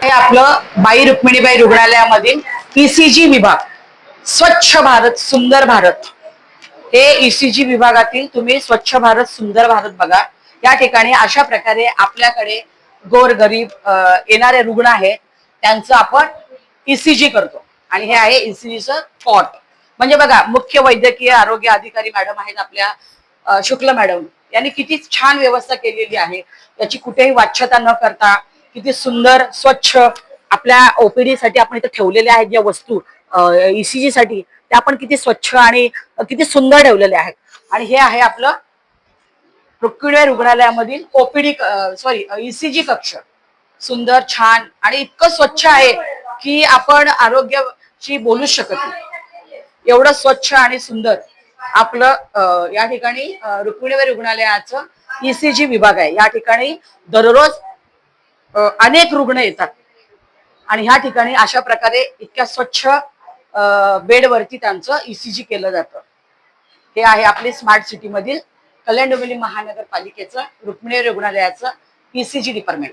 हे आपलं बाई रुक्मिणीबाई रुग्णालयामधील ईसीजी विभाग. स्वच्छ भारत सुंदर भारत हे ईसीजी विभागातील तुम्ही स्वच्छ भारत सुंदर भारत बघा. या ठिकाणी अशा प्रकारे आपल्याकडे गोरगरीब येणारे रुग्ण आहेत त्यांचं आपण ईसीजी करतो. आणि हे आहे ईसीजीचं कॉट. म्हणजे बघा, मुख्य वैद्यकीय आरोग्य अधिकारी मॅडम आहेत आपल्या शुक्ल मॅडम यांनी किती छान व्यवस्था केलेली आहे. याची कुठेही वाच्यता न करता किती सुंदर स्वच्छ आपल्या ओपीडी साठी आपण इथे ठेवलेल्या आहेत ज्या वस्तू ईसीजी साठी, त्या आपण किती स्वच्छ आणि किती सुंदर ठेवलेल्या आहेत. आणि हे आहे आपलं रुक्मिणी रुग्णालयामधील ओपीडी सॉरी ईसीजी कक्ष. सुंदर छान आणि इतकं स्वच्छ आहे की आपण आरोग्याशी बोलूच शकत नाही. एवढं स्वच्छ आणि सुंदर आपलं या ठिकाणी रुक्मिणीबाई रुग्णालयाचं ईसीजी विभाग आहे. या ठिकाणी दररोज अनेक रुग्ण येतात आणि ह्या ठिकाणी अशा प्रकारे इतक्या स्वच्छ बेडवरती त्यांचं ईसीजी केलं जातं. हे आहे आपली स्मार्ट सिटी मधील कल्याण डोंबिवली महानगरपालिकेचं रुक्मिणी रुग्णालयाचं ईसीजी डिपार्टमेंट.